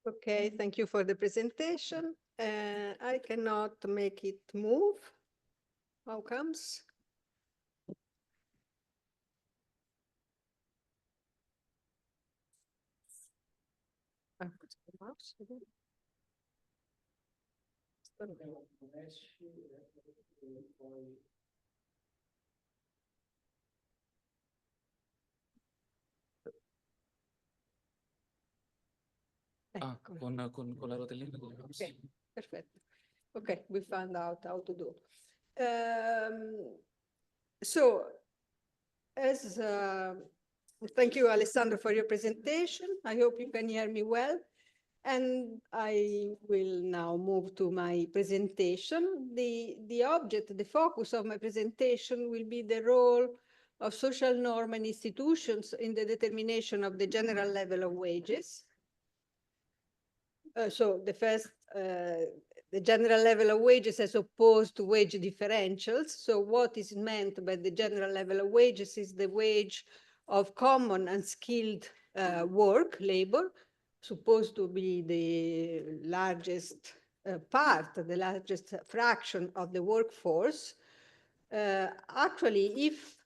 Okay, thank you for the presentation. I cannot make it move. How comes? Ah, questo è il mouse, vedi? Ah, Ecco. con la rotellina del mouse. Okay, perfetto. Okay, we found out how to do. So, as thank you, Alessandro, for your presentation. I hope you can hear me well. And I will now move to my presentation. The object, the focus of my presentation will be the role of social norm and institutions in the determination of the general level of wages. So the first, the general level of wages as opposed to wage differentials. So what is meant by the general level of wages is the wage of common and skilled work, labor, supposed to be the largest part, the largest fraction of the workforce. Actually, if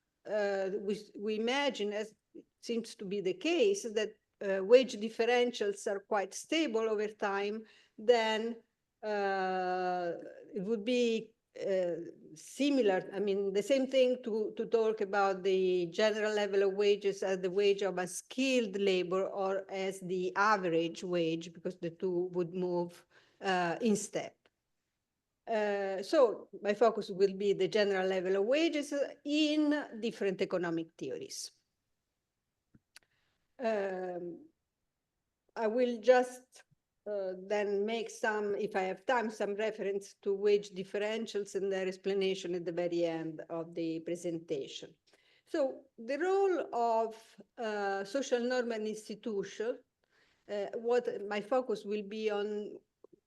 we imagine, as it seems to be the case, that wage differentials are quite stable over time, then it would be similar, I mean, the same thing to talk about the general level of wages as the wage of a skilled labor or as the average wage, because the two would move in step. So my focus will be the general level of wages in different economic theories. I will just then make some, if I have time, some reference to wage differentials and their explanation at the very end of the presentation. So the role of social norm and institution, what my focus will be on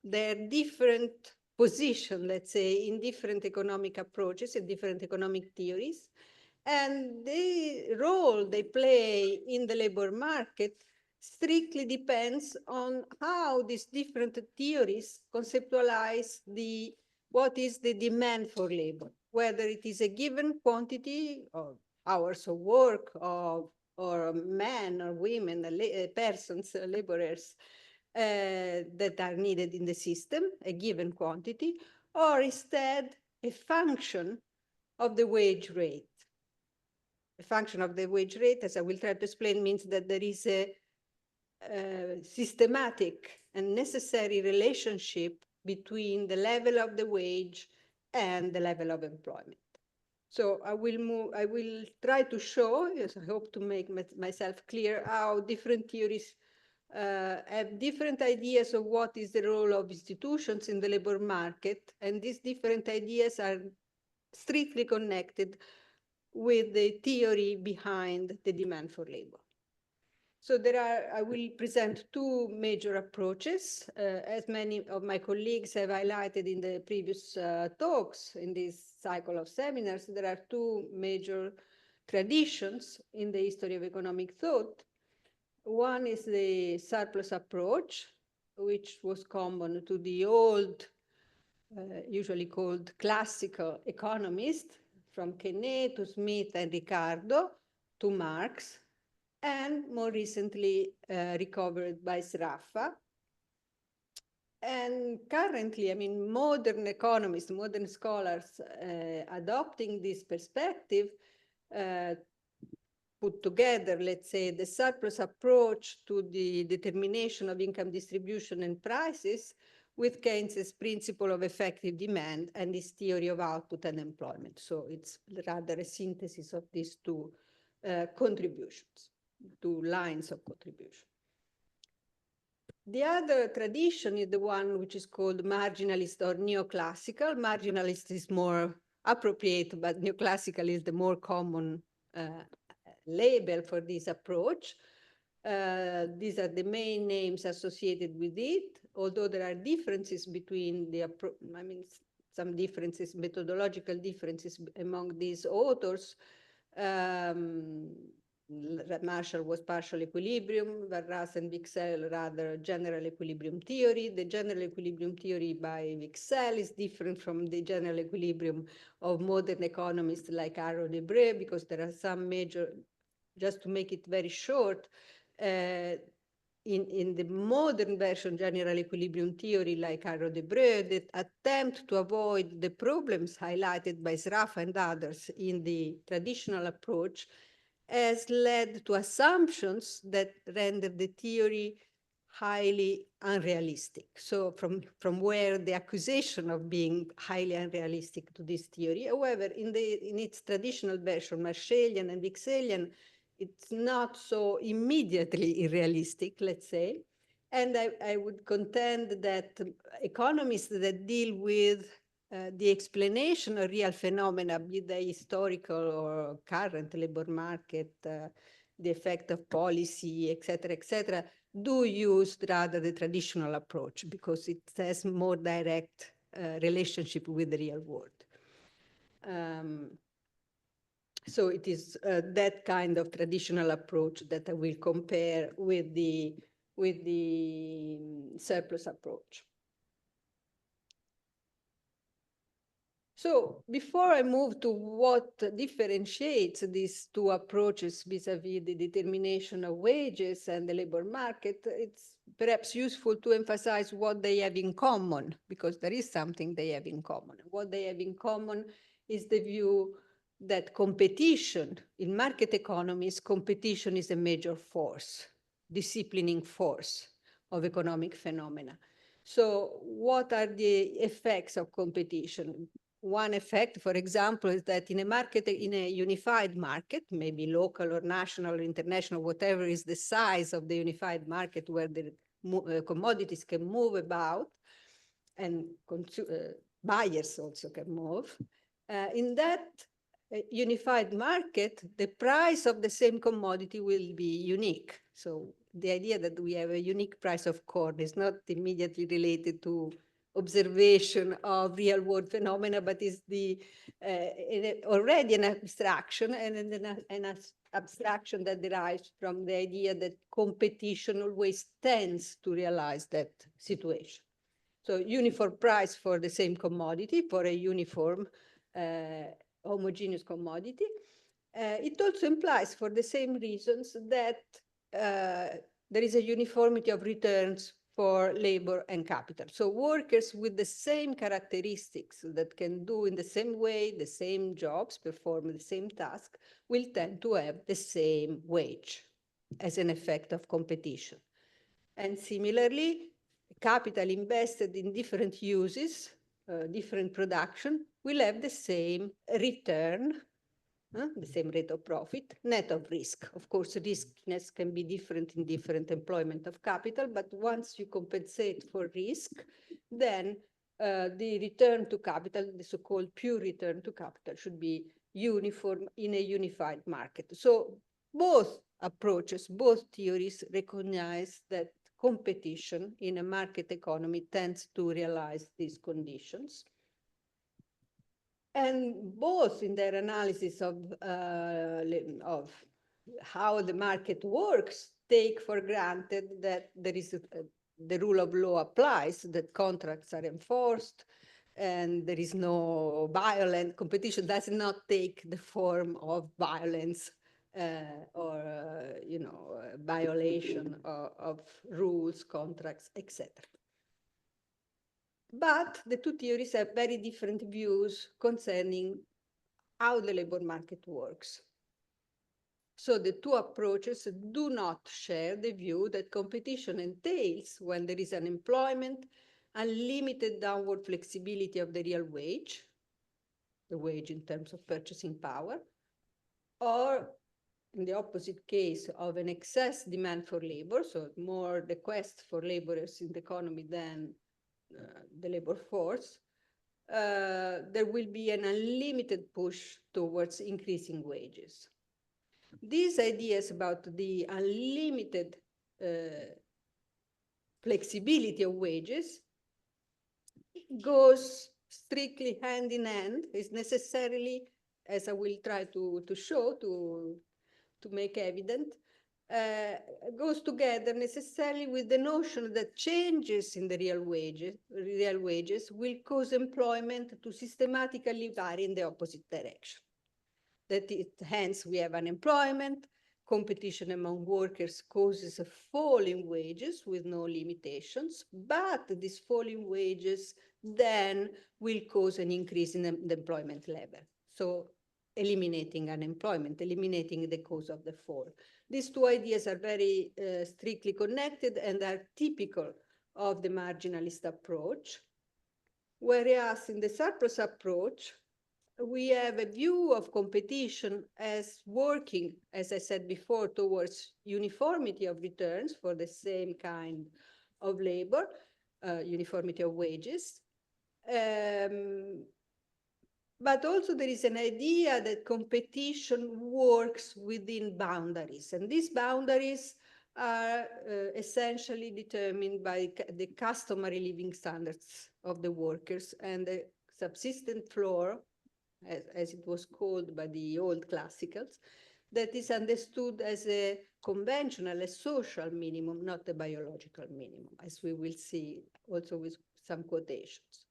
their different position, let's say, in different economic approaches and different economic theories, and the role they play in the labor market strictly depends on how these different theories conceptualize what is the demand for labor, whether it is a given quantity of hours of work or men or women, persons, laborers that are needed in the system, a given quantity, or instead a function of the wage rate. A function of the wage rate, as I will try to explain, means that there is a systematic and necessary relationship between the level of the wage and the level of employment. So I will try to show, yes, I hope to make myself clear, how different theories have different ideas of what is the role of institutions in the labor market, and these different ideas are strictly connected with the theory behind the demand for labor. So I will present two major approaches. As many of my colleagues have highlighted in the previous talks in this cycle of seminars, there are two major traditions in the history of economic thought. One is the surplus approach, which was common to the old, usually called classical economists, from Quesnay to Smith and Ricardo to Marx, and more recently recovered by Sraffa. And currently, I mean, modern economists, modern scholars adopting this perspective put together, let's say, the surplus approach to the determination of income distribution and prices with Keynes's principle of effective demand and his theory of output and employment. So it's rather a synthesis of these two contributions, two lines of contribution. The other tradition is the one which is called marginalist or neoclassical. Marginalist is more appropriate, but neoclassical is the more common label for this approach. These are the main names associated with it, although there are differences between some differences, methodological differences among these authors. Marshall was partial equilibrium, Varras and Wicksell rather general equilibrium theory. The general equilibrium theory by Wicksell is different from the general equilibrium of modern economists like Arrow Debré, because there are some major, just to make it very short, in the modern version, general equilibrium theory, like Arrow Debré, that attempt to avoid the problems highlighted by Sraf and others in the traditional approach has led to assumptions that render the theory highly unrealistic. So from where the accusation of being highly unrealistic to this theory. However, in its traditional version, Marshallian and Wickelsian, it's not so immediately unrealistic, let's say. And I would contend that economists that deal with the explanation of real phenomena, be they historical or current labor market, the effect of policy, et cetera, do use rather the traditional approach because it has more direct relationship with the real world. So it is that kind of traditional approach that I will compare with the surplus approach. So before I move to what differentiates these two approaches vis-a-vis the determination of wages and the labor market, it's perhaps useful to emphasize what they have in common, because there is something they have in common. What they have in common is the view that competition, in market economies, competition is a major force, disciplining force of economic phenomena. So what are the effects of competition? One effect, for example, is that in a unified market, maybe local or national or international, whatever is the size of the unified market where the commodities can move about and buyers also can move, in that unified market, the price of the same commodity will be unique. So the idea that we have a unique price of corn is not immediately related to observation of real world phenomena, but is already an abstraction, and an abstraction that derives from the idea that competition always tends to realize that situation. So uniform price for the same commodity, for a uniform homogeneous commodity. It also implies, for the same reasons, that there is a uniformity of returns for labor and capital. So workers with the same characteristics that can do in the same way, the same jobs, perform the same task, will tend to have the same wage as an effect of competition. And similarly, capital invested in different uses, different production, will have the same return, the same rate of profit, net of risk. Of course, riskiness can be different in different employment of capital, but once you compensate for risk, then the return to capital, the so-called pure return to capital, should be uniform in a unified market. So both approaches, both theories recognize that competition in a market economy tends to realize these conditions. And both in their analysis of how the market works, take for granted that there is the rule of law applies, that contracts are enforced, and there is no violent competition, does not take the form of violence or violation of rules, contracts, etc. But the two theories have very different views concerning how the labor market works. So the two approaches do not share the view that competition entails, when there is unemployment, unlimited downward flexibility of the real wage, the wage in terms of purchasing power, or in the opposite case of an excess demand for labor, so more the quest for laborers in the economy than the labor force, there will be an unlimited push towards increasing wages. These ideas about the unlimited flexibility of wages goes strictly hand in hand, is necessarily, as I will try to show, to to make evident, goes together necessarily with the notion that changes in the real wages will cause employment to systematically vary in the opposite direction. Hence, we have unemployment, competition among workers causes a fall in wages with no limitations, but this fall in wages then will cause an increase in the employment level. So eliminating unemployment, eliminating the cause of the fall. These two ideas are very strictly connected and are typical of the marginalist approach. Whereas in the surplus approach, we have a view of competition as working, as I said before, towards uniformity of returns for the same kind of labor, uniformity of wages. But also there is an idea that competition works within boundaries, and these boundaries are essentially determined by the customary living standards of the workers and the subsistent floor, as it was called by the old classicals, that is understood as a conventional, a social minimum, not a biological minimum, as we will see also with some quotations.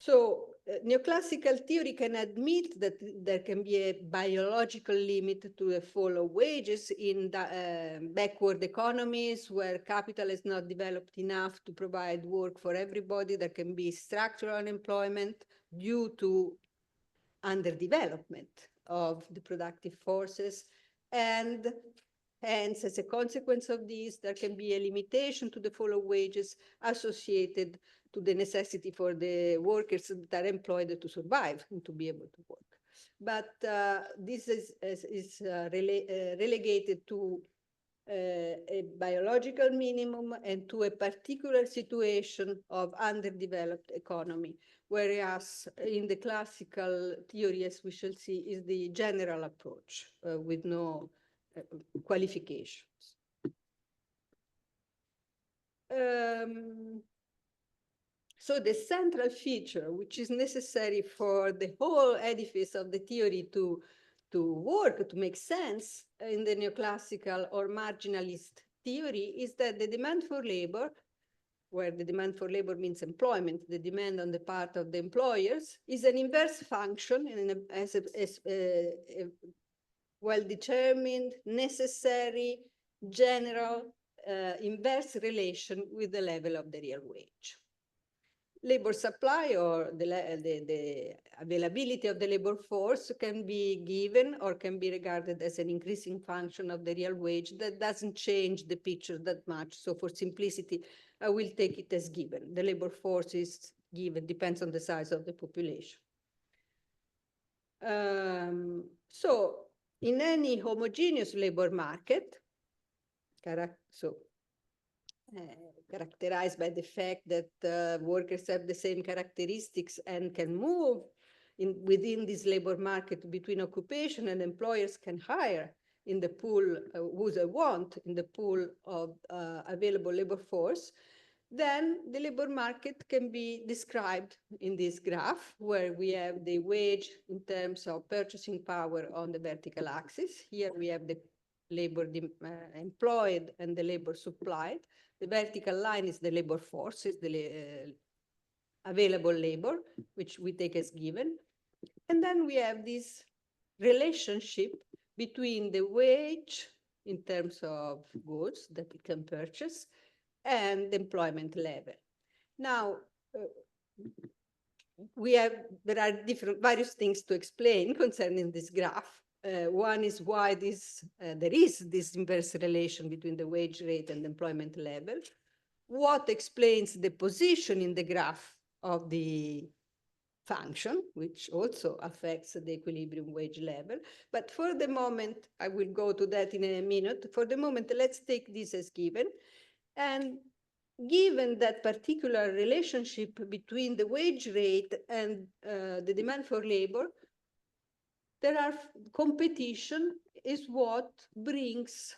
So neoclassical theory can admit that there can be a biological limit to the fall of wages in the, backward economies where capital is not developed enough to provide work for everybody. There can be structural unemployment due to underdevelopment of the productive forces, and hence, as a consequence of this, there can be a limitation to the fall of wages associated to the necessity for the workers that are employed to survive and to be able to work. But this is relegated to a biological minimum and to a particular situation of underdeveloped economy, whereas in the classical theory, as we shall see, is the general approach with no qualifications. So the central feature, which is necessary for the whole edifice of the theory to work, to make sense in the neoclassical or marginalist theory, is that the demand for labor, where the demand for labor means employment, the demand on the part of the employers, is an inverse function as a well-determined, necessary, general, inverse relation with the level of the real wage. Labor supply, or the availability of the labor force, can be given or can be regarded as an increasing function of the real wage that doesn't change the picture that much. So for simplicity, I will take it as given. The labor force is given, depends on the size of the population. So in any homogeneous labor market, characterized by the fact that workers have the same characteristics and can move within this labor market between occupation, and employers can hire in the pool who they want in the pool of available labor force, then the labor market can be described in this graph, where we have the wage in terms of purchasing power on the vertical axis. Here we have the labor employed and the labor supplied. The vertical line is the labor force, is the available labor, which we take as given. And then we have this relationship between the wage in terms of goods that we can purchase and the employment level. Now, there are various things to explain concerning this graph. One is why there is this inverse relation between the wage rate and the employment level. What explains the position in the graph of the function, which also affects the equilibrium wage level. But for the moment, I will go to that in a minute. For the moment, let's take this as given. And given that particular relationship between the wage rate and the demand for labor, competition is what brings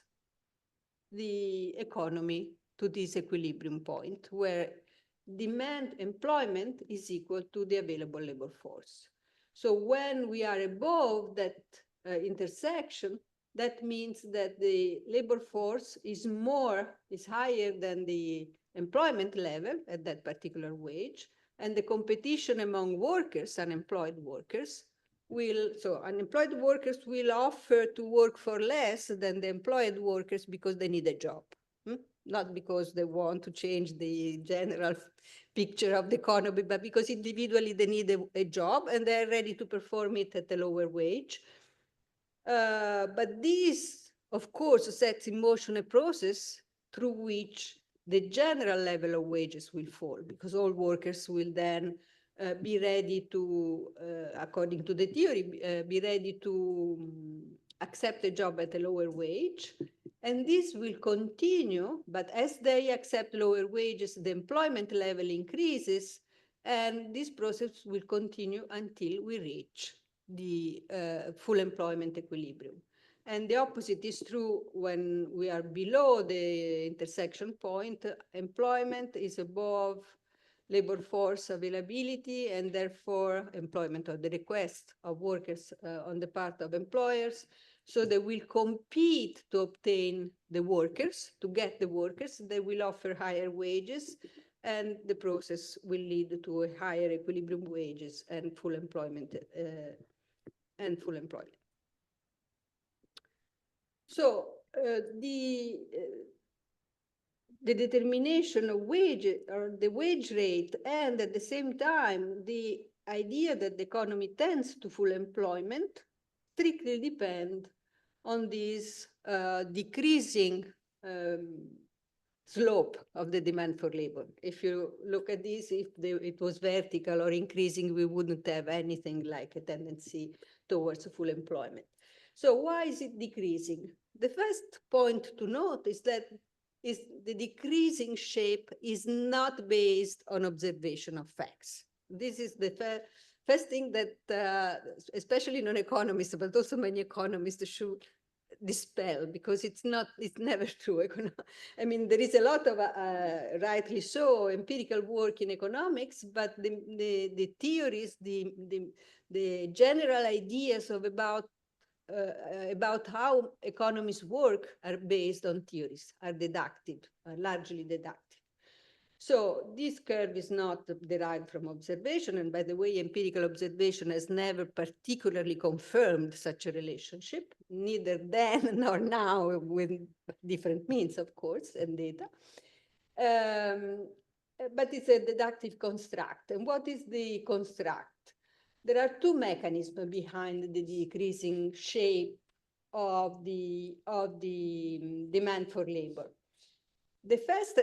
the economy to this equilibrium point, where demand employment is equal to the available labor force. So when we are above that intersection, that means that the labor force is higher than the employment level at that particular wage, and the competition among workers, unemployed workers, so unemployed workers will offer to work for less than the employed workers because they need a job, not because they want to change the general picture of the economy, but because individually they need a job and they're ready to perform it at a lower wage. But this, of course, sets in motion a process through which the general level of wages will fall, because all workers will then be ready to, according to the theory, be ready to accept a job at a lower wage. And this will continue, but as they accept lower wages, the employment level increases, and this process will continue until we reach the full employment equilibrium. And the opposite is true when we are below the intersection point. Employment is above labor force availability, and therefore employment or the request of workers on the part of employers. So they will compete to obtain the workers, to get the workers. They will offer higher wages, and the process will lead to a higher equilibrium wages and full employment. So the determination of wages, or the wage rate, and at the same time, the idea that the economy tends to full employment strictly depend on this decreasing slope of the demand for labor. If you look at this, if it was vertical or increasing, we wouldn't have anything like a tendency towards full employment. So why is it decreasing? The first point to note is that the decreasing shape is not based on observation of facts. This is the first thing that especially non-economists, but also many economists should dispel, because it's never true. I mean, there is a lot of, rightly so, empirical work in economics, but the theories, the general ideas about how economies work are based on theories, are deductive, are largely deductive. So this curve is not derived from observation. And by the way, empirical observation has never particularly confirmed such a relationship, neither then nor now, with different means, of course, and data. But it's a deductive construct. And what is the construct? There are two mechanisms behind the decreasing shape of the demand for labor. The first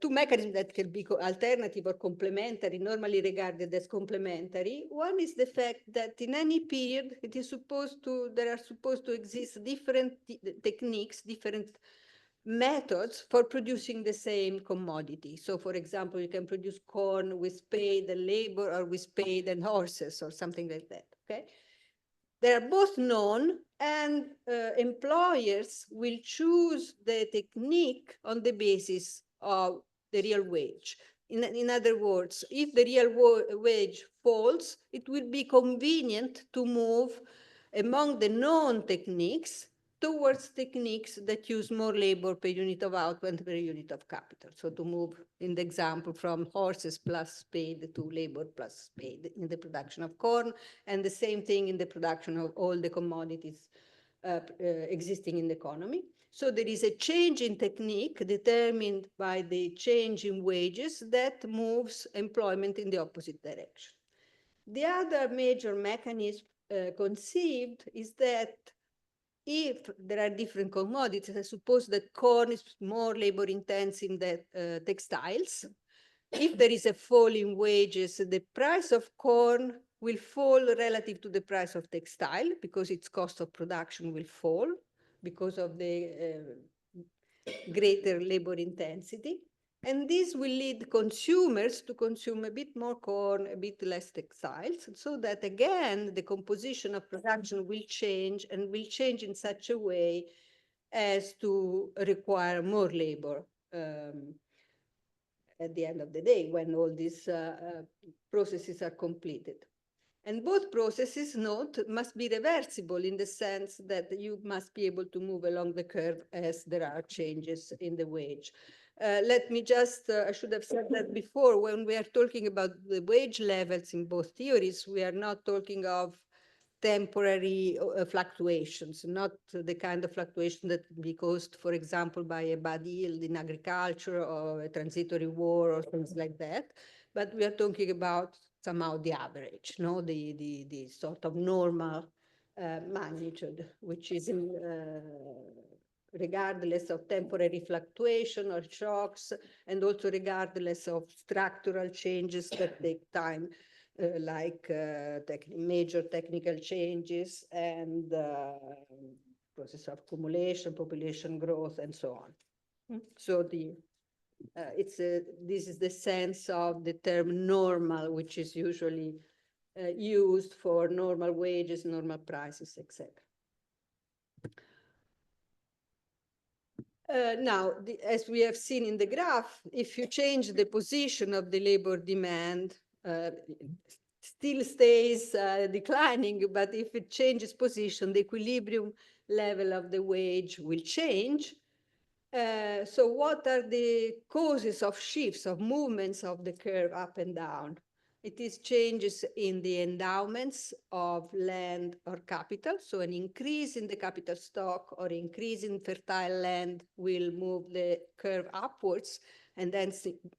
two mechanisms that can be alternative or complementary, normally regarded as complementary. One is the fact that in any period, there are supposed to exist different techniques, different methods for producing the same commodity. So for example, you can produce corn with spade and labor, or with spade and horses, or something like that, okay? They are both known, and employers will choose the technique on the basis of the real wage. In other words, if the real wage falls, it will be convenient to move among the known techniques towards techniques that use more labor per unit of output per unit of capital. So to move, in the example, from horses plus spade to labor plus spade in the production of corn, and the same thing in the production of all the commodities existing in the economy. So there is a change in technique determined by the change in wages that moves employment in the opposite direction. The other major mechanism conceived is that if there are different commodities, I suppose that corn is more labor intensive than textiles. If there is a fall in wages, the price of corn will fall relative to the price of textile, because its cost of production will fall because of the greater labor intensity. And this will lead consumers to consume a bit more corn, a bit less textiles, so that again, the composition of production will change, and will change in such a way as to require more labor at the end of the day, when all these processes are completed. And both processes, note, must be reversible in the sense that you must be able to move along the curve as there are changes in the wage. Let me just, I should have said that before, when we are talking about the wage levels in both theories, we are not talking of temporary fluctuations, not the kind of fluctuation that can be caused, for example, by a bad yield in agriculture or a transitory war or things like that. But we are talking about somehow the average, no, the sort of normal magnitude, which is regardless of temporary fluctuation or shocks, and also regardless of structural changes that take time, like major technical changes and process of accumulation, population growth, and so on. So this is the sense of the term normal, which is usually used for normal wages, normal prices, etc. Now, as we have seen in the graph, if you change the position of the labor demand, still stays declining, but if it changes position, the equilibrium level of the wage will change. So what are the causes of shifts, of movements of the curve up and down? It is changes in the endowments of land or capital. So an increase in the capital stock or increase in fertile land will move the curve upwards and then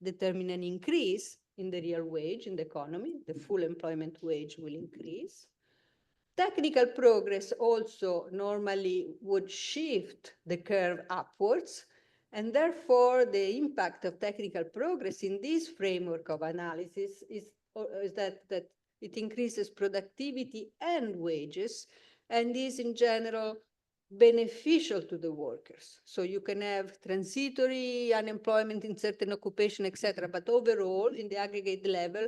determine an increase in the real wage in the economy. The full employment wage will increase. Technical progress also normally would shift the curve upwards, and therefore the impact of technical progress in this framework of analysis is that it increases productivity and wages, and is in general beneficial to the workers. So you can have transitory unemployment in certain occupation, etc., but overall, in the aggregate level,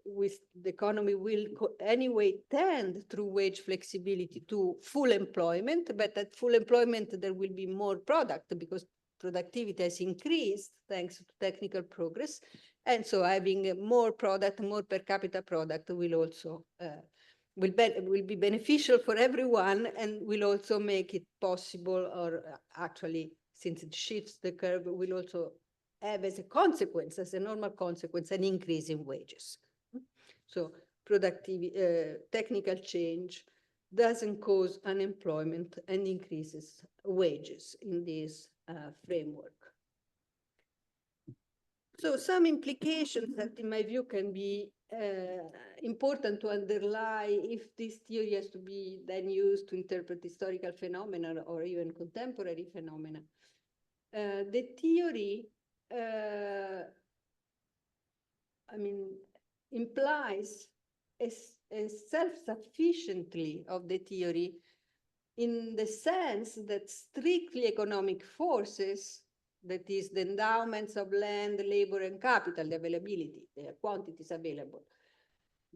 the economy will anyway tend through wage flexibility to full employment, but at full employment there will be more product because productivity has increased thanks to technical progress. And so having more product, more per capita product will also will be beneficial for everyone and will also make it possible, or actually, since it shifts the curve, will also have as a consequence, as a normal consequence, an increase in wages. So productivity, technical change doesn't cause unemployment and increases wages in this framework. So some implications that in my view can be important to underlie if this theory has to be then used to interpret historical phenomena or even contemporary phenomena. The theory, implies a self-sufficiently of the theory in the sense that strictly economic forces, that is the endowments of land, labor, and capital, the availability, the quantities available,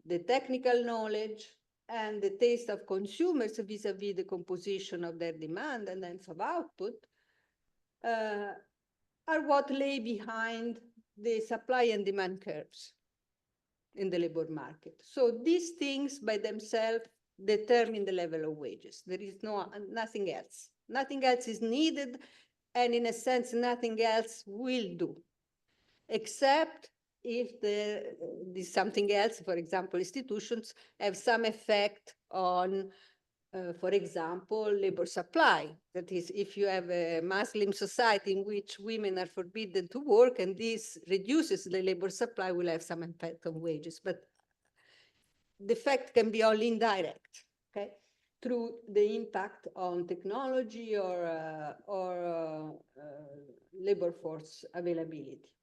the technical knowledge, and the taste of consumers vis-a-vis the composition of their demand and hence of output, are what lay behind the supply and demand curves in the labor market. So these things by themselves determine the level of wages. There is nothing else. Nothing else is needed, and in a sense, nothing else will do, except if this something else, for example, institutions, have some effect on, for example, labor supply. That is, if you have a Muslim society in which women are forbidden to work and this reduces the labor supply, will have some effect on wages. But the effect can be only indirect, okay, through the impact on technology or labor force availability.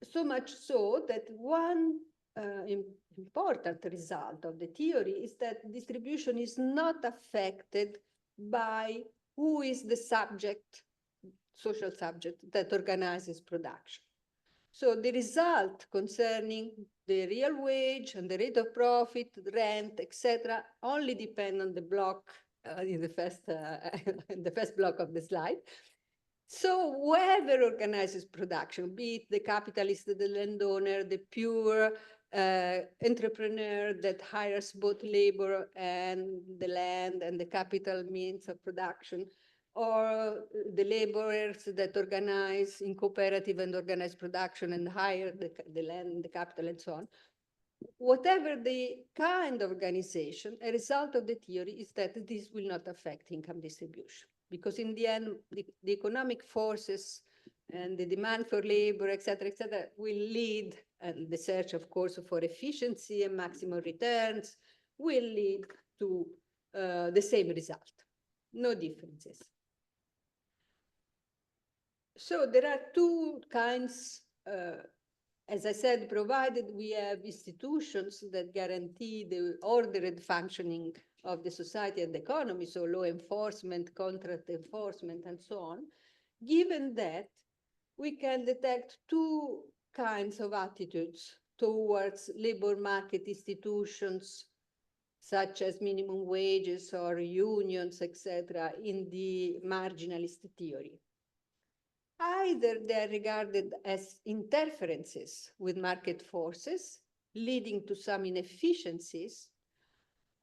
So much so that one important result of the theory is that distribution is not affected by who is the subject, social subject, that organizes production. So the result concerning the real wage and the rate of profit, rent, etc., only depend on the block in the first block of the slide. So whoever organizes production, be it the capitalist, the landowner, the pure entrepreneur that hires both labor and the land and the capital means of production, or the laborers that organize in cooperative and organize production and hire the land, the capital, and so on. Whatever the kind of organization, a result of the theory is that this will not affect income distribution, because in the end, the economic forces and the demand for labor, et cetera, will lead, and the search, of course, for efficiency and maximum returns will lead to the same result, no differences. So there are two kinds, as I said, provided we have institutions that guarantee the ordered functioning of the society and the economy, so law enforcement, contract enforcement, and so on. Given that, we can detect two kinds of attitudes towards labor market institutions, such as minimum wages or unions, etc., in the marginalist theory. Either they are regarded as interferences with market forces, leading to some inefficiencies,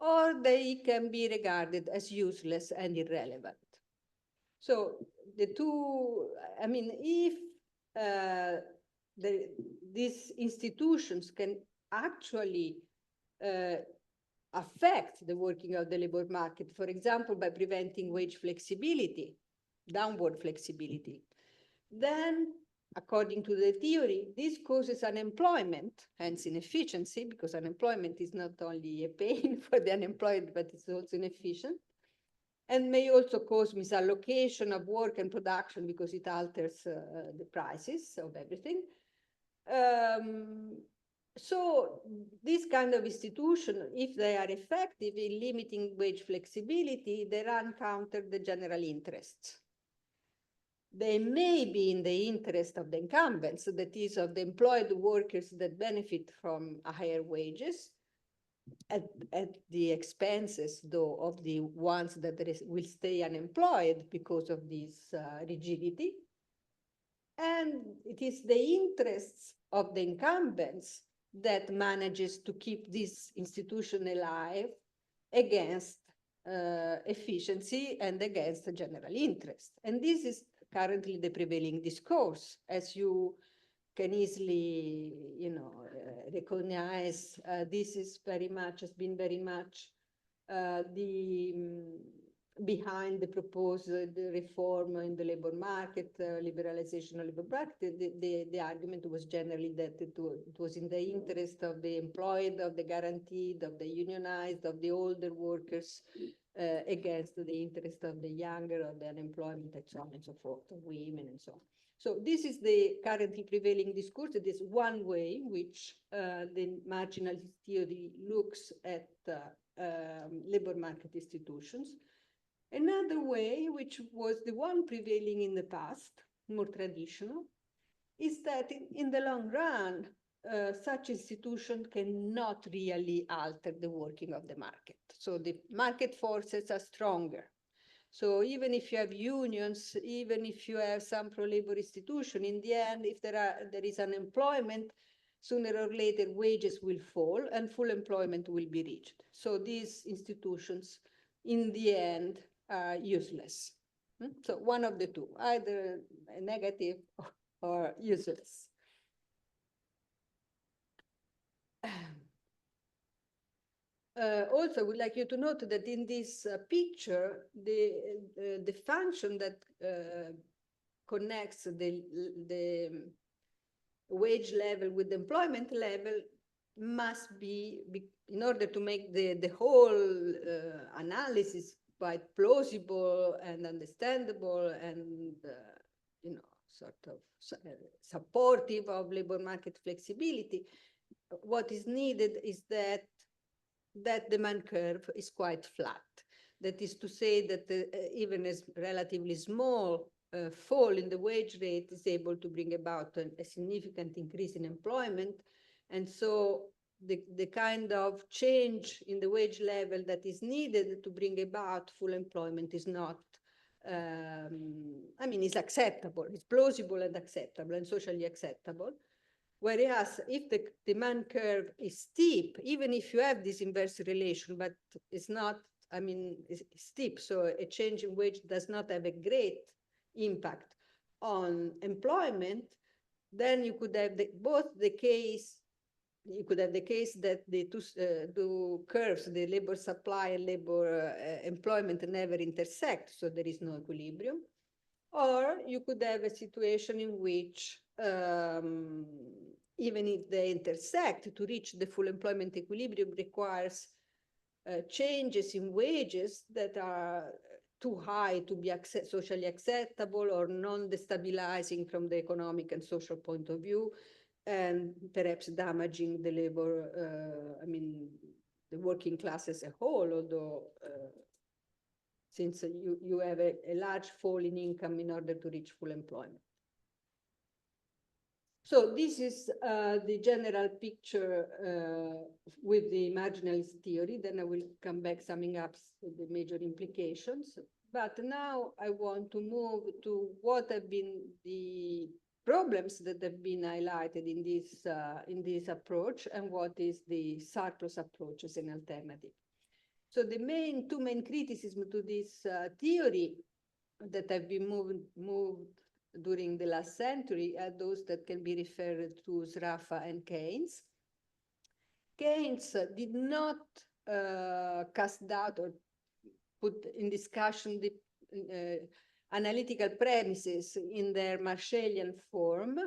or they can be regarded as useless and irrelevant. So the two, I mean, if these institutions can actually affect the working of the labor market, for example, by preventing wage flexibility, downward flexibility, then, according to the theory, this causes unemployment, hence inefficiency, because unemployment is not only a pain for the unemployed, but it's also inefficient, and may also cause misallocation of work and production because it alters the prices of everything. So this kind of institution, if they are effective in limiting wage flexibility, they run counter the general interests. They may be in the interest of the incumbents, that is, of the employed workers that benefit from higher wages, at the expenses, though, of the ones that will stay unemployed because of this rigidity. And it is the interests of the incumbents that manages to keep this institution alive against efficiency and against the general interest. And this is currently the prevailing discourse, as you can easily, recognize. This is very much, has been very much behind the proposed reform in the labor market, liberalization of labor market. The argument was generally that it was in the interest of the employed, of the guaranteed, of the unionized, of the older workers, against the interest of the younger, of the unemployment, and so on and so forth, of women and so on. So this is the currently prevailing discourse. It is one way in which the marginalist theory looks at labor market institutions. Another way, which was the one prevailing in the past, more traditional, is that in the long run, such institutions cannot really alter the working of the market. So the market forces are stronger. So even if you have unions, even if you have some pro-labor institution, in the end, if there is unemployment, sooner or later wages will fall and full employment will be reached. So these institutions, in the end, are useless. So one of the two, either negative or useless. Also, I would like you to note that in this picture, the function that connects the wage level with the employment level must be in order to make the whole analysis quite plausible and understandable and sort of supportive of labor market flexibility. What is needed is that demand curve is quite flat. That is to say that even a relatively small fall in the wage rate is able to bring about a significant increase in employment. And so the kind of change in the wage level that is needed to bring about full employment is not, is acceptable. It's plausible and acceptable and socially acceptable. Whereas if the demand curve is steep, even if you have this inverse relation, but it's not, I mean, it's steep, so a change in wage does not have a great impact on employment, then you could have both the case, you could have the case that the two curves, the labor supply and labor employment never intersect, so there is no equilibrium. Or you could have a situation in which even if they intersect, to reach the full employment equilibrium requires changes in wages that are too high to be socially acceptable or non-destabilizing from the economic and social point of view, and perhaps damaging the labor, I mean, the working class as a whole, although since you have a large fall in income in order to reach full employment. So this is the general picture with the marginalist theory. Then I will come back summing up the major implications. But now I want to move to what have been the problems that have been highlighted in this approach, and what is the surplus approach as an alternative. So the two main criticisms to this theory that have been moved during the last century are those that can be referred to Sraffa and Keynes. Keynes did not cast doubt or put in discussion the analytical premises in their Marshallian form,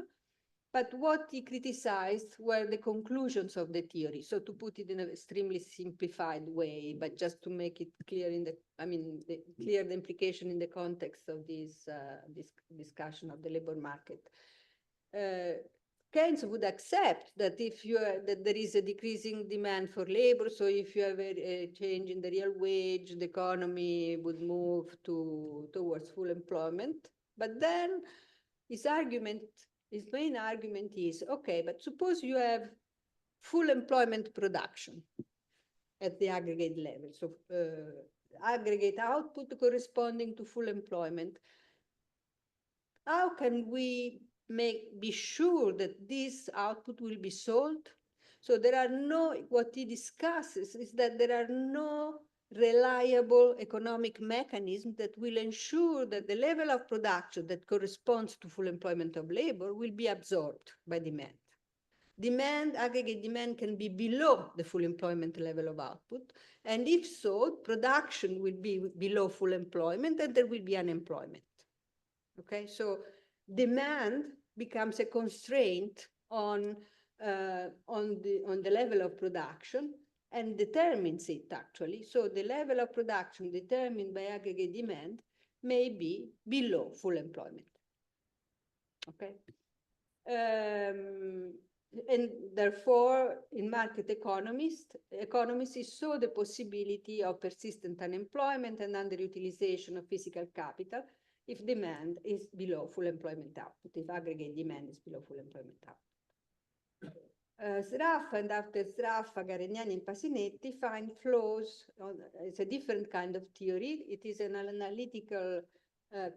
but what he criticized were the conclusions of the theory. So to put it in an extremely simplified way, but just to make it clear clear the implication in the context of this discussion of the labor market. Keynes would accept that that there is a decreasing demand for labor, so if you have a change in the real wage, the economy would move towards full employment. But then his main argument is, okay, but suppose you have full employment production at the aggregate level, so aggregate output corresponding to full employment. How can we be sure that this output will be sold? So what he discusses is that there are no reliable economic mechanism that will ensure that the level of production that corresponds to full employment of labor will be absorbed by demand. Aggregate demand can be below the full employment level of output, and if so, production will be below full employment and there will be unemployment. Okay, so demand becomes a constraint on the level of production and determines it actually. So the level of production determined by aggregate demand may be below full employment. Okay. And therefore, in market economists saw the possibility of persistent unemployment and underutilization of physical capital if demand is below full employment output, if aggregate demand is below full employment output. Sraffa, and after Sraffa, Garegnani and Pasinetti find flaws. It's a different kind of theory. It is an analytical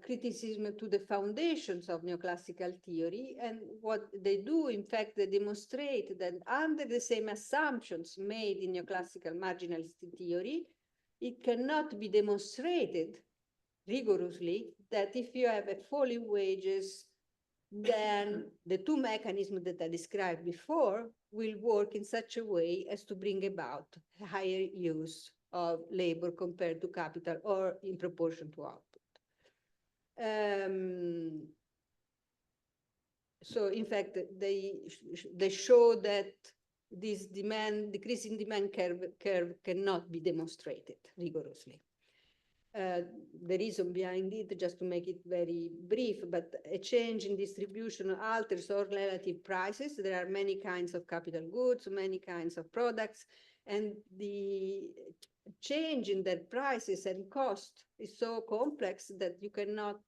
criticism to the foundations of neoclassical theory. And what they do, in fact, they demonstrate that under the same assumptions made in neoclassical marginalist theory, it cannot be demonstrated rigorously that if you have a fall in wages, then the two mechanisms that I described before will work in such a way as to bring about higher use of labor compared to capital or in proportion to output. So in fact, they show that this decreasing demand curve cannot be demonstrated rigorously. The reason behind it, just to make it very brief, but a change in distribution alters all relative prices. There are many kinds of capital goods, many kinds of products, and the change in their prices and cost is so complex that you cannot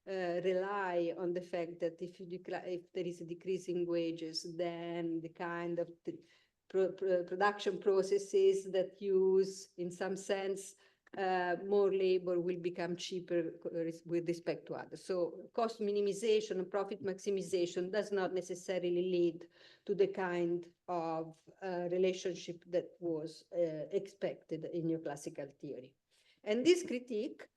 rely on the fact that if there is a decrease in wages, then the kind of production processes that use, in some sense, more labor will become cheaper with respect to others. So cost minimization and profit maximization does not necessarily lead to the kind of relationship that was expected in neoclassical theory. And this critique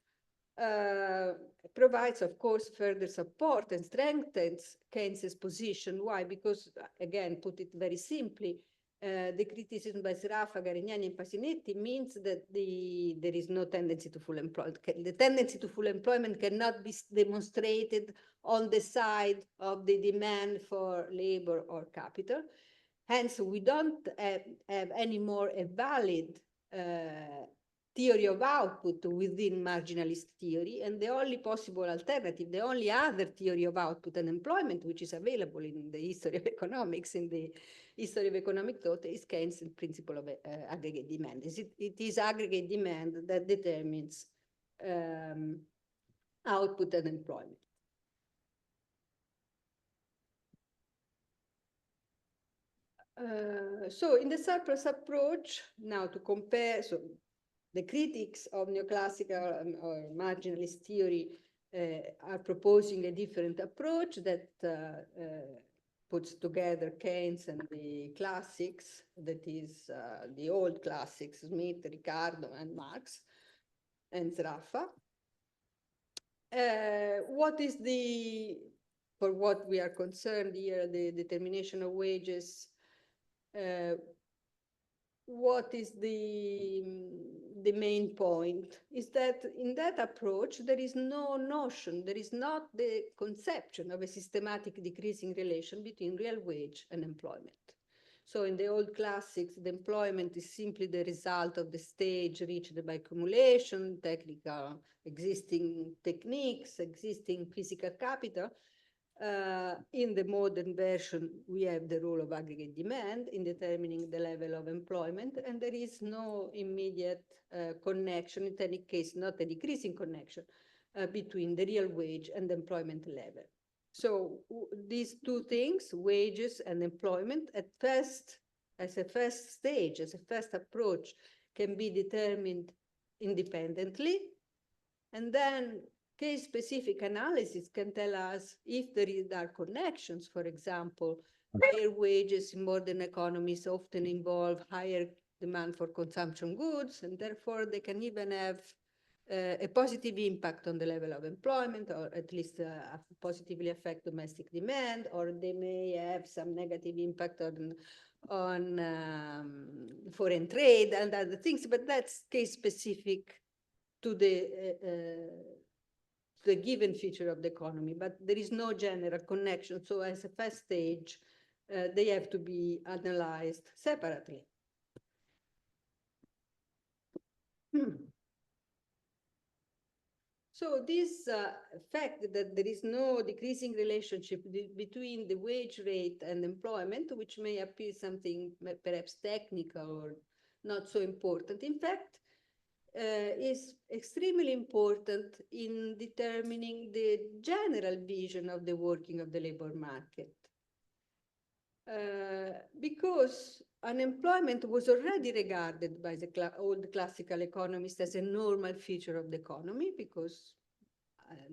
provides, of course, further support and strengthens Keynes's position. Why? Because, again, put it very simply, the criticism by Sraffa, Garignani, and Pasinetti means that there is no tendency to full employment. The tendency to full employment cannot be demonstrated on the side of the demand for labor or capital. Hence, we don't have anymore a valid theory of output within marginalist theory, and the only possible alternative, the only other theory of output and employment which is available in the history of economics, in the history of economic thought, is Keynes' principle of aggregate demand. It is aggregate demand that determines output and employment. So in the surplus approach, now to compare, so the critics of neoclassical or marginalist theory are proposing a different approach that puts together Keynes and the classics, that is the old classics, Smith, Ricardo, and Marx, and Sraffa. What is for what we are concerned here, the determination of wages, what is the main point is that in that approach, there is no notion, there is not the conception of a systematic decreasing relation between real wage and employment. So in the old classics, the employment is simply the result of the stage reached by accumulation, technical, existing techniques, existing physical capital. In the modern version, we have the role of aggregate demand in determining the level of employment, and there is no immediate connection, in any case, not a decreasing connection between the real wage and the employment level. So these two things, wages and employment, at first, as a first stage, as a first approach, can be determined independently, and then case-specific analysis can tell us if there are connections. For example, higher wages in modern economies often involve higher demand for consumption goods, and therefore they can even have a positive impact on the level of employment, or at least positively affect domestic demand, or they may have some negative impact on foreign trade and other things, but that's case-specific to the given feature of the economy, but there is no general connection. So as a first stage, they have to be analyzed separately. So this fact that there is no decreasing relationship between the wage rate and employment, which may appear something perhaps technical or not so important, in fact, is extremely important in determining the general vision of the working of the labor market. Because unemployment was already regarded by the old classical economists as a normal feature of the economy, because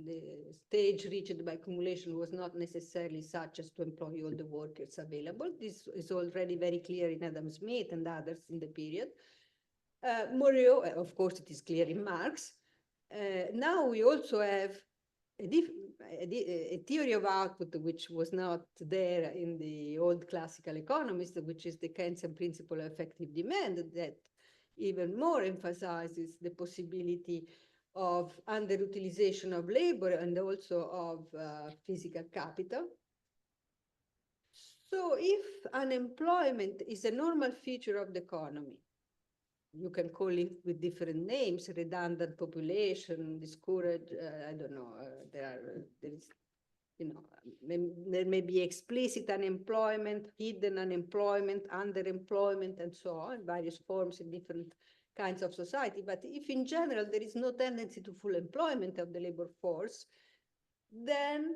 the stage reached by accumulation was not necessarily such as to employ all the workers available. This is already very clear in Adam Smith and others in the period. Moreover, of course, it is clear in Marx. Now we also have a theory of output which was not there in the old classical economists, which is the Keynesian principle of effective demand, that even more emphasizes the possibility of underutilization of labor and also of physical capital. So if unemployment is a normal feature of the economy, you can call it with different names, redundant population, discouraged, I don't know, there is, you know, there may be explicit unemployment, hidden unemployment, underemployment, and so on, various forms in different kinds of society. But if in general there is no tendency to full employment of the labor force, then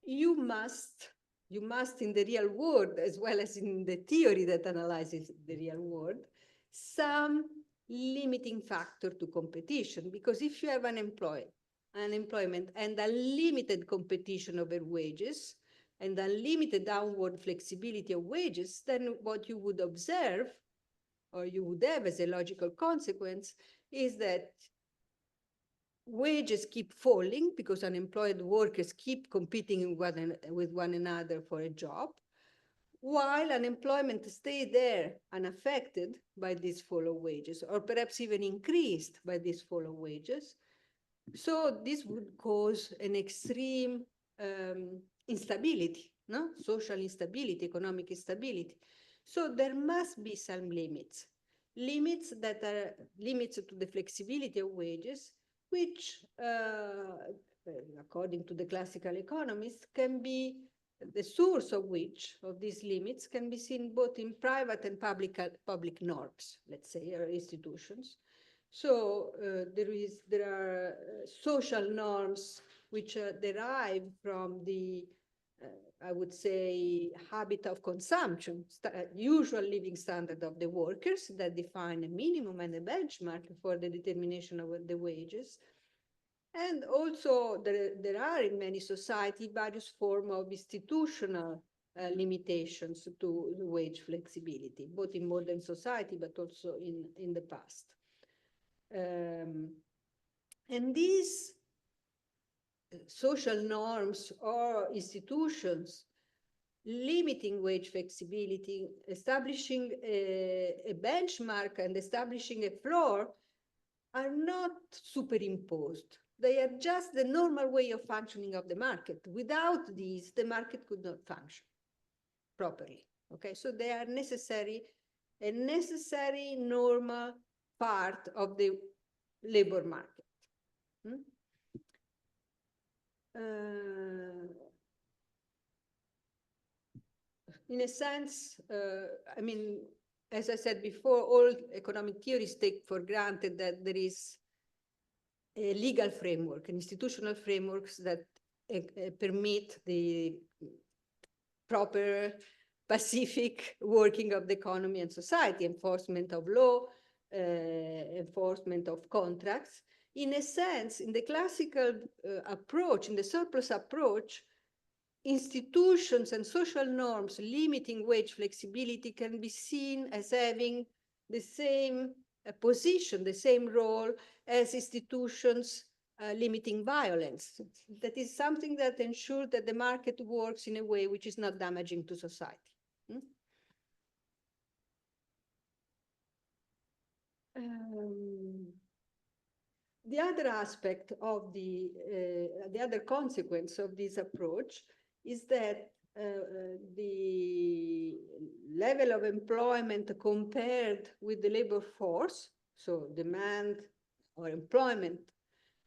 you must in the real world, as well as in the theory that analyzes the real world, some limiting factor to competition, because if you have unemployment and unlimited competition over wages and unlimited downward flexibility of wages, then what you would observe, or you would have as a logical consequence, is that wages keep falling because unemployed workers keep competing with one another for a job, while unemployment stays there unaffected by this fall of wages, or perhaps even increased by this fall of wages. So this would cause an extreme instability, no? Social instability, economic instability. So there must be some limits that are limits to the flexibility of wages, which, according to the classical economists, can be the source of these limits can be seen both in private and public norms, let's say, or institutions. So there are social norms which derive from the, I would say, habit of consumption, usual living standard of the workers that define a minimum and a benchmark for the determination of the wages. And also there are in many societies various forms of institutional limitations to wage flexibility, both in modern society, but also in the past. And these social norms or institutions limiting wage flexibility, establishing a benchmark and establishing a floor are not superimposed. They are just the normal way of functioning of the market. Without these, the market could not function properly. Okay, so they are a necessary normal part of the labor market. In a sense, I mean, as I said before, all economic theories take for granted that there is a legal framework, institutional frameworks that permit the proper pacific working of the economy and society, enforcement of law, enforcement of contracts. In a sense, in the classical approach, in the surplus approach, institutions and social norms limiting wage flexibility can be seen as having the same position, the same role as institutions limiting violence. That is something that ensures that the market works in a way which is not damaging to society. The other aspect of the other consequence of this approach is that the level of employment compared with the labor force, so demand or employment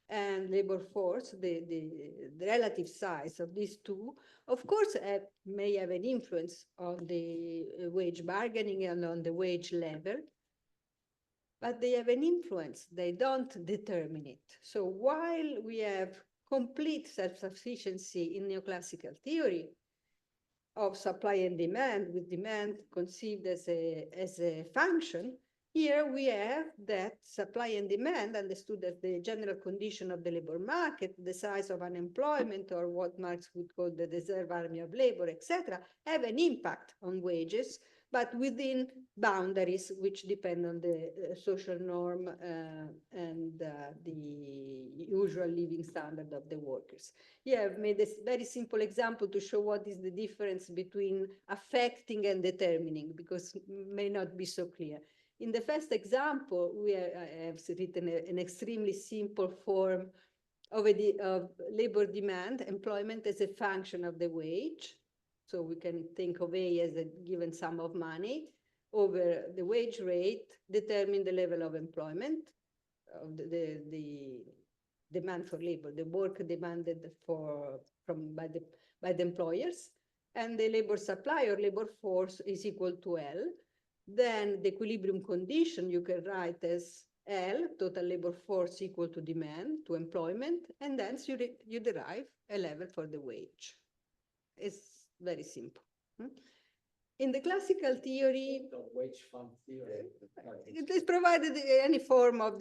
and labor force, the relative size of these two, of course, may have an influence on the wage bargaining and on the wage level, but they have an influence. They don't determine it. So while we have complete self-sufficiency in neoclassical theory of supply and demand, with demand conceived as a function, here we have that supply and demand, understood as the general condition of the labor market, the size of unemployment, or what Marx would call the reserve army of labor, etc., have an impact on wages, but within boundaries which depend on the social norm and the usual living standard of the workers. Here I've made a very simple example to show what is the difference between affecting and determining, because it may not be so clear. In the first example, I have written an extremely simple form of labor demand, employment as a function of the wage. So we can think of A as a given sum of money over the wage rate, determine the level of employment, of the demand for labor, the work demanded by the employers, and the labor supply or labor force is equal to L. Then the equilibrium condition you can write as L, total labor force equal to demand, to employment, and then you derive a level for the wage. It's very simple. In the classical theory, Wage fund theory. it is provided any form of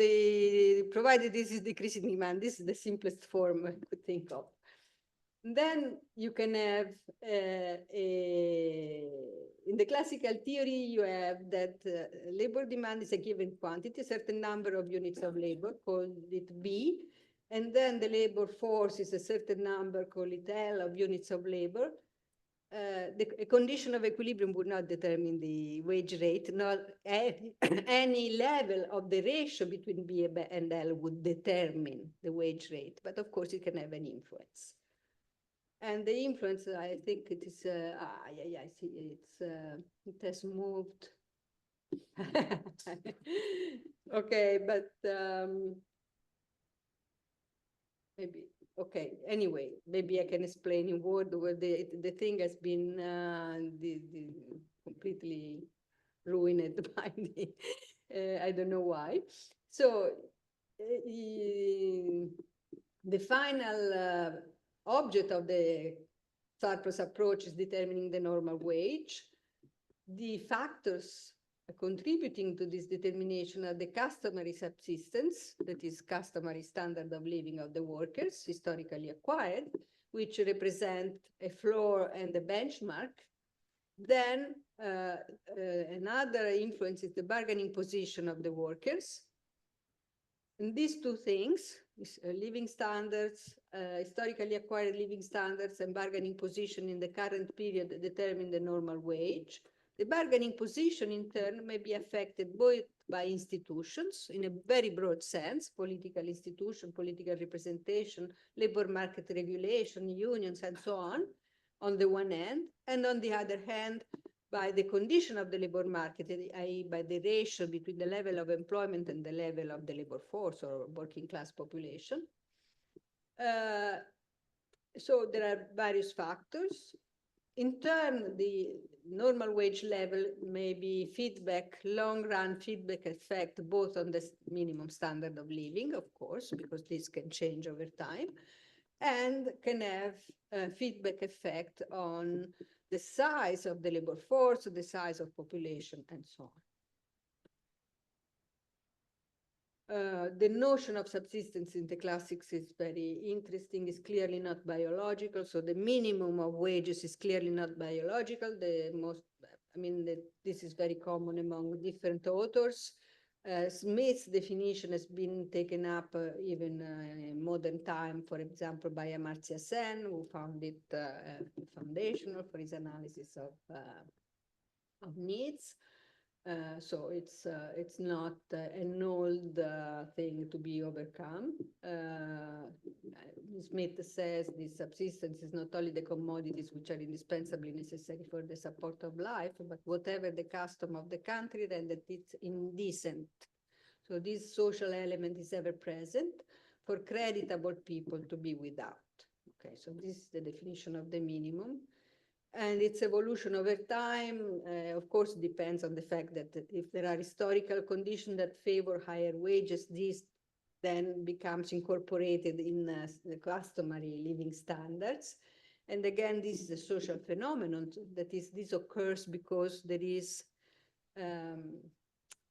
provided this is decreasing demand. This is the simplest form I could think of. Then you can have in the classical theory, you have that labor demand is a given quantity, a certain number of units of labor, call it B, and then the labor force is a certain number, call it L, of units of labor. A condition of equilibrium would not determine the wage rate, not any level of the ratio between B and L would determine the wage rate, but of course it can have an influence. And the influence, I think it is, I see it has moved. Okay, but maybe, okay, anyway, maybe I can explain in word where the thing has been completely ruined by I don't know why. So the final object of the Sarpros approach is determining the normal wage. The factors contributing to this determination are the customary subsistence, that is customary standard of living of the workers, historically acquired, which represent a floor and a benchmark. Then another influence is the bargaining position of the workers. And these two things, living standards, historically acquired living standards, and bargaining position in the current period determine the normal wage. The bargaining position, in turn, may be affected both by institutions in a very broad sense, political institution, political representation, labor market regulation, unions, and so on the one hand, and on the other hand, by the condition of the labor market, i.e. by the ratio between the level of employment and the level of the labor force or working class population. So there are various factors. In turn, the normal wage level may be feedback, long-run feedback effect, both on the minimum standard of living, of course, because this can change over time, and can have a feedback effect on the size of the labor force, the size of population, and so on. The notion of subsistence in the classics is very interesting. It's clearly not biological. So the minimum of wages is clearly not biological. This is very common among different authors. Smith's definition has been taken up even in modern time, for example, by Amartya Sen, who found it foundational for his analysis of needs. So it's not an old thing to be overcome. Smith says this subsistence is not only the commodities which are indispensably necessary for the support of life, but whatever the custom of the country, then that it's indecent. So this social element is ever present for creditable people to be without. Okay, so this is the definition of the minimum. And its evolution over time, of course, depends on the fact that if there are historical conditions that favor higher wages, this then becomes incorporated in the customary living standards. And again, this is a social phenomenon. That is, this occurs because there is,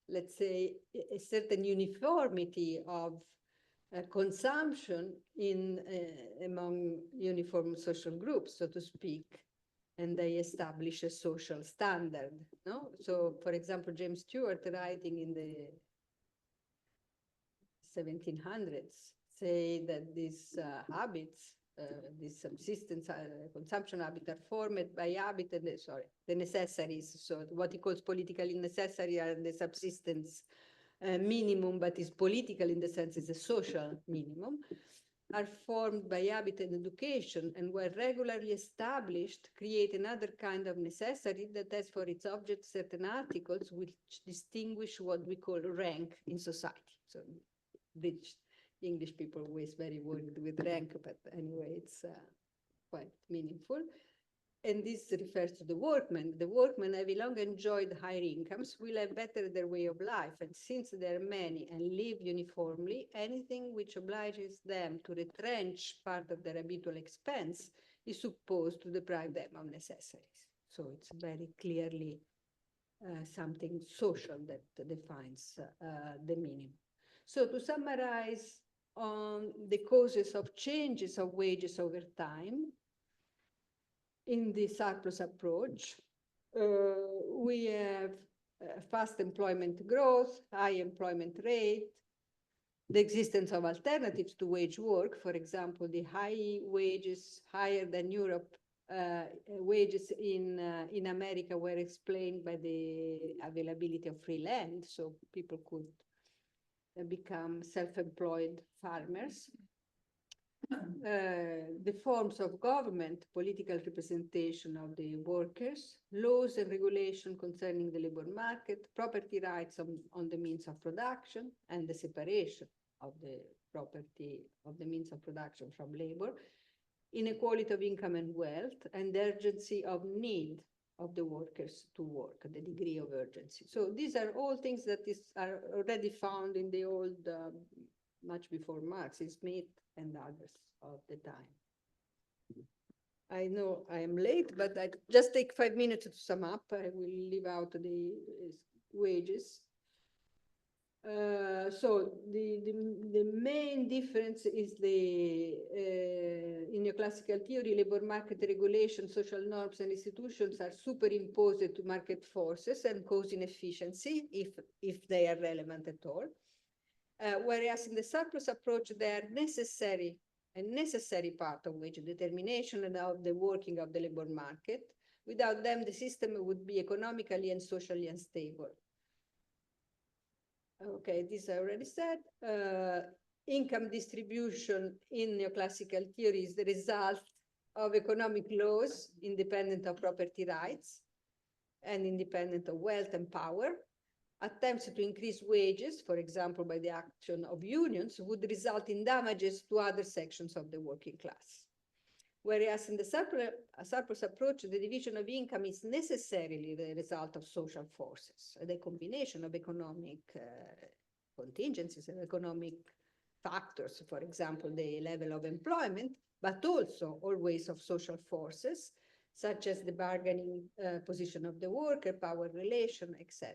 let's say, a certain uniformity of consumption among uniform social groups, so to speak. And they establish a social standard. No? So, for example, James Stewart, writing in the 1700s, say that these habits, these subsistence consumption habits are formed by the necessaries. So what he calls politically necessary are the subsistence minimum, but is political in the sense it's a social minimum, are formed by habit and education, and were regularly established, create another kind of necessity that has for its object certain articles which distinguish what we call rank in society. So British English people always very worried with rank, but anyway, it's quite meaningful. And this refers to the workmen. The workmen, having long enjoyed higher incomes, will have bettered their way of life. And since there are many and live uniformly, anything which obliges them to retrench part of their habitual expense is supposed to deprive them of necessaries. So it's very clearly something social that defines the minimum. So to summarize on the causes of changes of wages over time, in the surplus approach, we have fast employment growth, high employment rate, the existence of alternatives to wage work. For example, the high wages, higher than Europe, wages in America were explained by the availability of free land, so people could become self-employed farmers. The forms of government, political representation of the workers, laws and regulation concerning the labor market, property rights on the means of production, and the separation of the property of the means of production from labor, inequality of income and wealth, and the urgency of need of the workers to work, the degree of urgency. So these are all things that are already found in the old, much before Marx, Smith and others of the time. I know I am late, but I just take 5 minutes to sum up. I will leave out the wages. So the main difference is in neoclassical theory, labor market regulation, social norms and institutions are superimposed to market forces and cause inefficiency if they are relevant at all. Whereas in the surplus approach, they are a necessary part of wage determination and of the working of the labor market. Without them, the system would be economically and socially unstable. Okay, this I already said. Income distribution in neoclassical theory is the result of economic laws independent of property rights and independent of wealth and power. Attempts to increase wages, for example, by the action of unions, would result in damages to other sections of the working class. Whereas in the surplus approach, the division of income is necessarily the result of social forces, the combination of economic contingencies and economic factors, for example, the level of employment, but also always of social forces, such as the bargaining position of the worker, power relation, etc.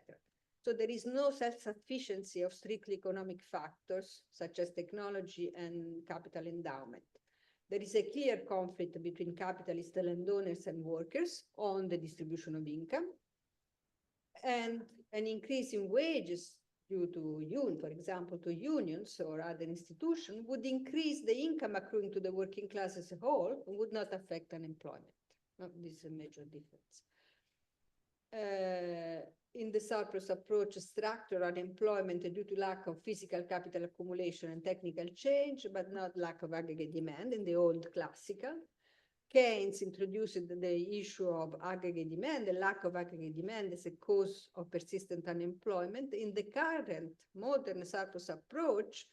So there is no self-sufficiency of strictly economic factors, such as technology and capital endowment. There is a clear conflict between capitalist landowners and workers on the distribution of income, and an increase in wages due to, for example, to unions or other institutions would increase the income accruing to the working class as a whole and would not affect unemployment. This is a major difference. In the surplus approach, structural unemployment due to lack of physical capital accumulation and technical change, but not lack of aggregate demand in the old classical. Keynes introduced the issue of aggregate demand, the lack of aggregate demand as a cause of persistent unemployment. In the current modern surplus approach,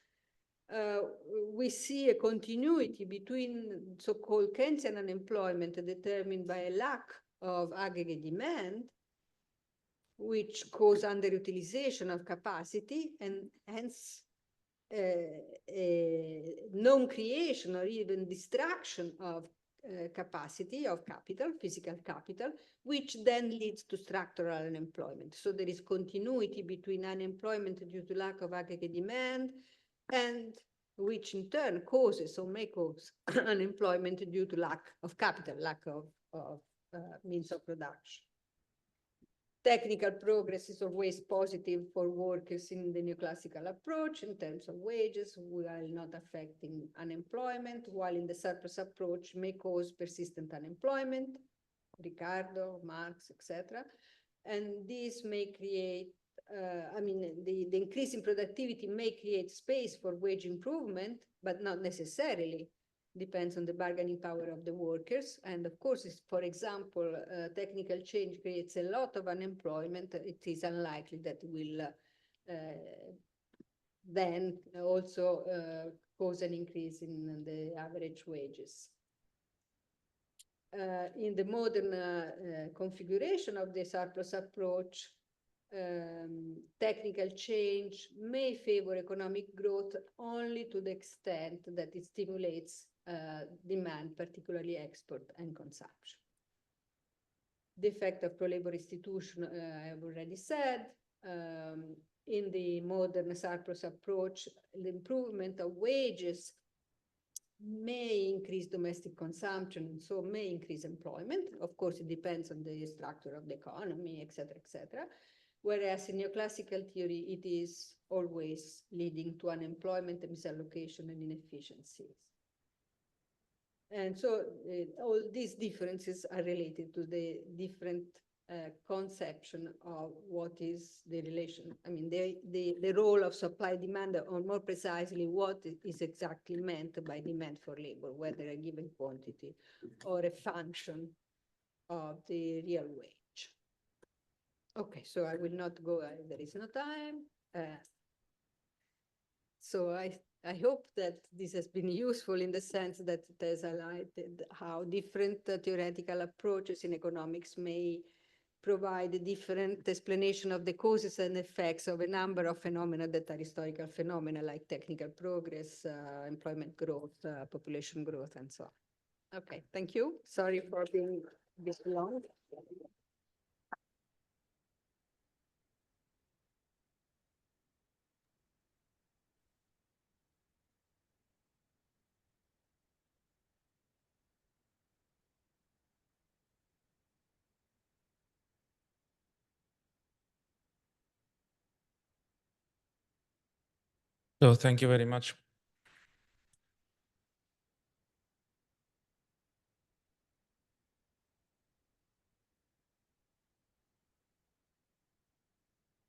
we see a continuity between so-called Keynesian unemployment determined by a lack of aggregate demand, which cause underutilization of capacity and hence non-creation or even destruction of capacity of capital, physical capital, which then leads to structural unemployment. So there is continuity between unemployment due to lack of aggregate demand, and which in turn causes or may cause unemployment due to lack of capital, lack of means of production. Technical progress is always positive for workers in the neoclassical approach in terms of wages, while not affecting unemployment, while in the surplus approach may cause persistent unemployment, Ricardo, Marx, etc. And this may create, the increase in productivity may create space for wage improvement, but not necessarily. Depends on the bargaining power of the workers. And of course, for example, technical change creates a lot of unemployment. It is unlikely that will then also cause an increase in the average wages. In the modern configuration of the surplus approach, technical change may favor economic growth only to the extent that it stimulates demand, particularly export and consumption. The effect of pro-labor institution, I have already said. In the modern surplus approach, the improvement of wages may increase domestic consumption, and so may increase employment. Of course, it depends on the structure of the economy, et cetera, whereas in neoclassical theory, it is always leading to unemployment, misallocation, and inefficiencies. And so all these differences are related to the different conception of what is the relation. I mean, the role of supply demand, or more precisely, what is exactly meant by demand for labor, whether a given quantity or a function of the real wage. Okay, so I will not go, there is no time. So I hope that this has been useful in the sense that it has highlighted how different theoretical approaches in economics may provide a different explanation of the causes and effects of a number of phenomena that are historical phenomena, like technical progress, employment growth, population growth, and so on. Okay, thank you. Sorry for being this long. So thank you very much,